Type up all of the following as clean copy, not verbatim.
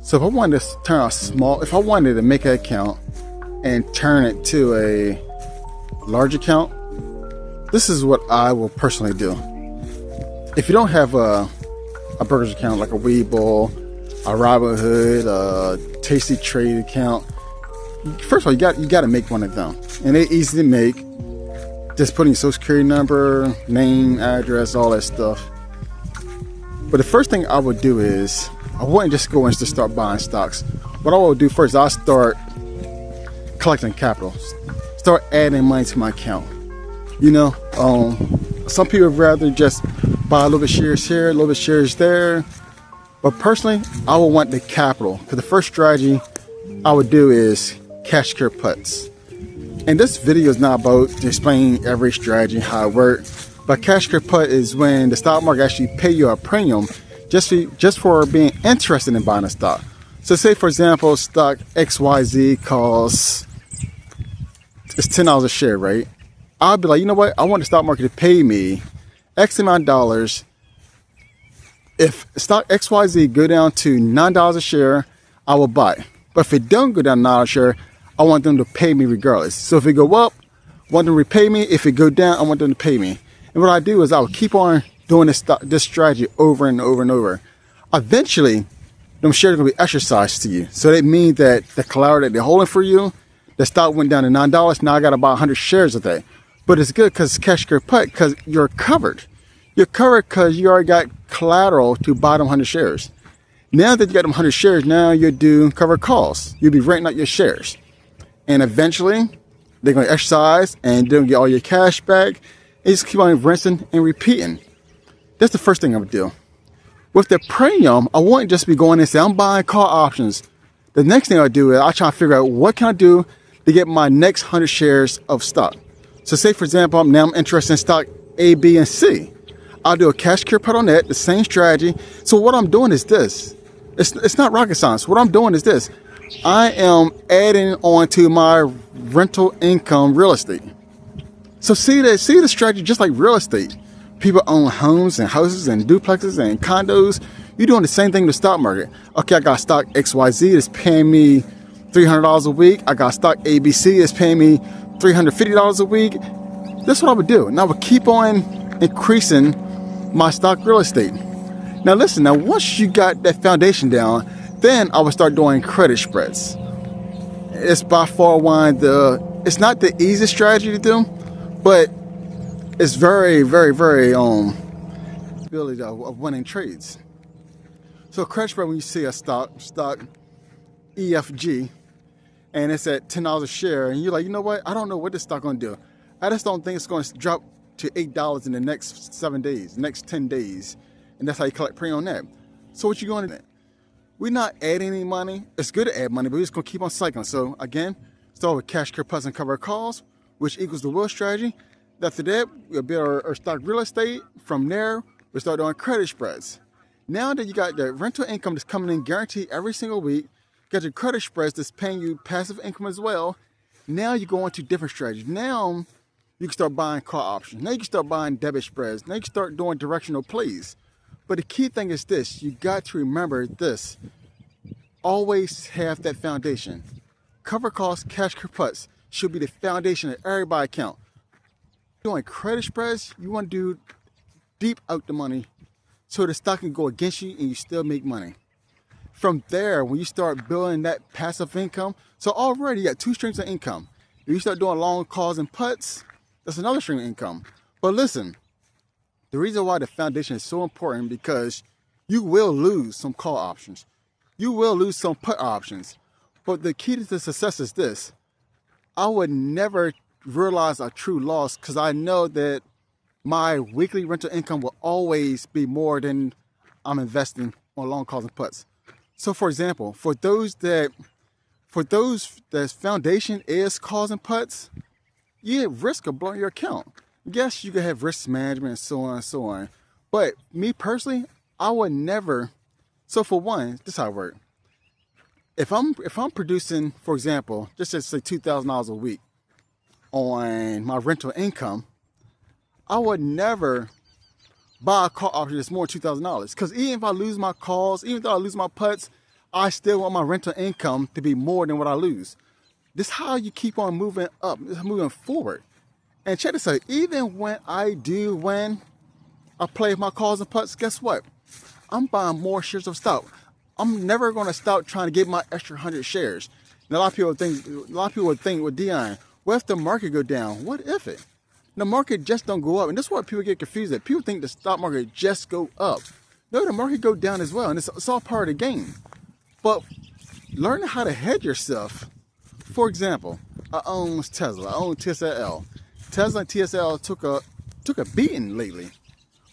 So if I wanted to turn a small, if I wanted to make an account and turn it to a large account, this is what I will personally do. If you don't have a brokerage account like a Webull, a Robinhood, a Tasty Trade account, first of all, you got to make one of them, and they're easy to make. Just putting your social security number, name, address, all that stuff. But the first thing I would do is I wouldn't just go and just start buying stocks. What I would do first, I'll start collecting capital, start adding money to my account. You know, some people would rather just buy a little bit shares here, a little bit shares there. But personally, I would want the capital, because the first strategy I would do is cash secure puts. And this video is not about explaining every strategy, how it works. But cash secure put is when the stock market actually pay you a premium just for being interested in buying a stock. So say, for example, stock XYZ costs, it's $10 a share, right? I'll be like, you know what? I want the stock market to pay me X amount of dollars. If stock XYZ go down to $9 a share, I will buy. But if it don't go down to $9 a share, I want them to pay me regardless. So if it go up, I want them to repay me. If it go down, I want them to pay me. And what I do is I will keep on doing this strategy over and over and over. Eventually, them shares are going to be exercised to you. So that means that the collateral that they're holding for you, the stock went down to $9. Now I got to buy 100 shares of that. But it's good because it's cash secure put, because you're covered. You're covered because you already got collateral to buy them 100 shares. Now that you got them 100 shares, now you're due covered calls. You'll be renting out your shares. And eventually, they're going to exercise and they'll get all your cash back. And just keep on rinsing and repeating. That's the first thing I would do. With the premium, I wouldn't just be going and say, I'm buying call options. The next thing I do is I try to figure out what can I do to get my next 100 shares of stock. So say, for example, I'm interested in stock A, B, and C. I'll do a cash secure put on that, the same strategy. So what I'm doing is this. It's not rocket science. What I'm doing is this. I am adding on to my rental income real estate. So see the strategy just like real estate. People own homes and houses and duplexes and condos. You're doing the same thing with the stock market. Okay, I got stock XYZ that's paying me $300 a week. I got stock ABC that's paying me $350 a week. That's what I would do. And I would keep on increasing my stock real estate. Now listen, once you got that foundation down, then I would start doing credit spreads. It's by far it's not the easiest strategy to do, but it's very, very, very ability of winning trades. So credit spread, when you see a stock EFG, and it's at $10 a share, and you're like, you know what? I don't know what this stock gonna do. I just don't think it's going to drop to $8 in the next 7 days, next 10 days, and that's how you collect premium on that. So what you going to do? We're not adding any money. It's good to add money, but we're just going to keep on cycling. So again, start with cash secure puts and covered calls, which equals the will strategy. After that, we'll build our stock real estate. From there, we'll start doing credit spreads. Now that you got the rental income that's coming in guaranteed every single week, got your credit spreads that's paying you passive income as well. Now you go into different strategies. Now you can start buying call options. Now you can start buying debit spreads. Now you can start doing directional plays. But the key thing is this. You got to remember this. Always have that foundation. Cover calls, cash secure puts should be the foundation of everybody's account. Doing credit spreads, you want to do deep out the money so the stock can go against you and you still make money. From there, when you start building that passive income, so already you got 2 streams of income. If you start doing long calls and puts, that's another stream of income. But listen, the reason why the foundation is so important because you will lose some call options. You will lose some put options. But the key to success is this. I would never realize a true loss because I know that my weekly rental income will always be more than I'm investing on long calls and puts. So for example, for those that foundation is calls and puts, you have risk of blowing your account. Yes, you can have risk management and so on and so on. But me personally, I would never. So for one, this is how it works. If I'm producing, for example, just to say $2,000 a week on my rental income, I would never buy a call option that's more than $2,000. Because even if I lose my calls, even though I lose my puts, I still want my rental income to be more than what I lose. This is how you keep on moving up, moving forward. And check this out, even when I do win, I play my calls and putts, guess what? I'm buying more shares of stock. I'm never going to stop trying to get my extra 100 shares. And a lot of people would think with Dion, what if the market go down? What if it? The market just don't go up. And this is what people get confused at. People think the stock market just go up. No, the market go down as well. And it's all part of the game. But learn how to hedge yourself. For example, I own Tesla. I own TSL. Tesla and TSL took a beating lately.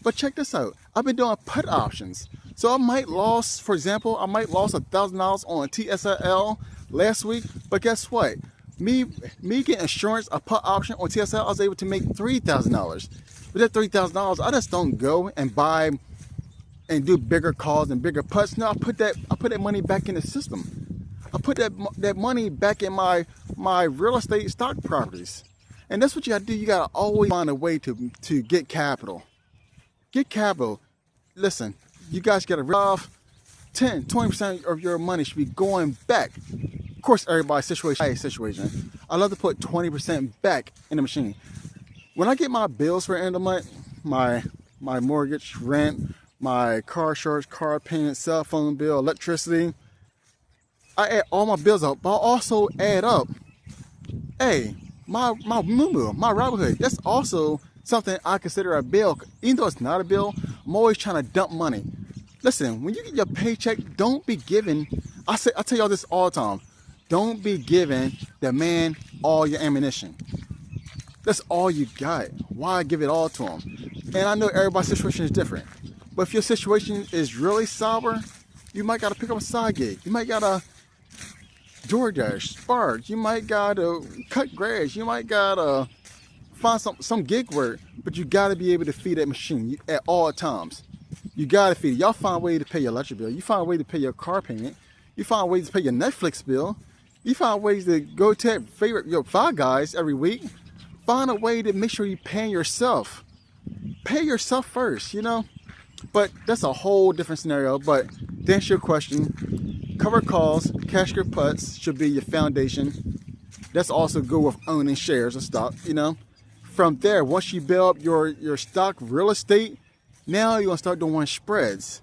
But check this out. I've been doing put options. So I might lost, for example, lost $1,000 on TSL last week. But guess what? Me getting insurance, a put option on TSL, I was able to make $3,000. With that $3,000, I just don't go and buy and do bigger calls and bigger putts. No, I put that money back in the system. I put that money back in my real estate stock properties. And that's what you gotta do. You gotta always find a way to get capital. Get capital. Listen, you guys gotta off 10, 20% of your money should be going back. Of course, everybody's situation. I love to put 20% back in the machine. When I get my bills for the end of the month, my mortgage, rent, my car insurance, car payment, cell phone bill, electricity, I add all my bills up, but I also add up, hey, my Moomoo, my Robinhood, that's also something I consider a bill. Even though it's not a bill, I'm always trying to dump money. Listen, when you get your paycheck, don't be giving, I tell y'all this all the time, don't be giving the man all your ammunition. That's all you got. Why give it all to him? And I know everybody's situation is different. But if your situation is really sour, you might got to pick up a side gig. You might got to DoorDash, Spark. You might got to cut grass. You might got to find some gig work. But you got to be able to feed that machine at all times. You got to feed it. Y'all find a way to pay your electric bill. You find a way to pay your car payment. You find ways to pay your Netflix bill. You find ways to go to your Five Guys every week. Find a way to make sure you're paying yourself. Pay yourself first, you know? But that's a whole different scenario. But to answer your question, cover calls, cash your putts should be your foundation. That's also good with owning shares of stock, you know? From there, once you build up your stock real estate, now you're going to start doing spreads.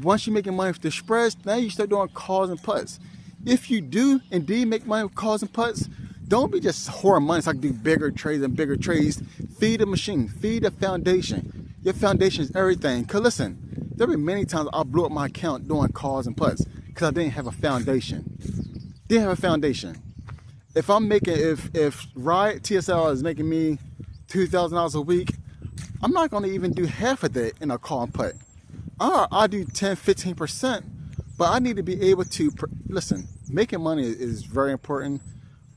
Once you're making money with the spreads, now you start doing calls and putts. If you do indeed make money with calls and putts, don't be just hoarding money so I can do bigger trades and bigger trades. Feed the machine, feed the foundation. Your foundation is everything. Because listen, there have been many times I blew up my account doing calls and putts because I didn't have a foundation. Didn't have a foundation. If Riot TSL is making me $2,000 a week, I'm not going to even do half of that in a call and put. I do 10, 15%, but I need to be able to, listen, making money is very important,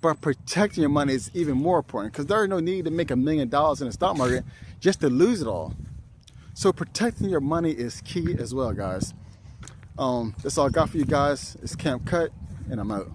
but protecting your money is even more important because there is no need to make $1 million in the stock market just to lose it all. So protecting your money is key as well, guys. That's all I got for you guys. It's Camp Cut, and I'm out.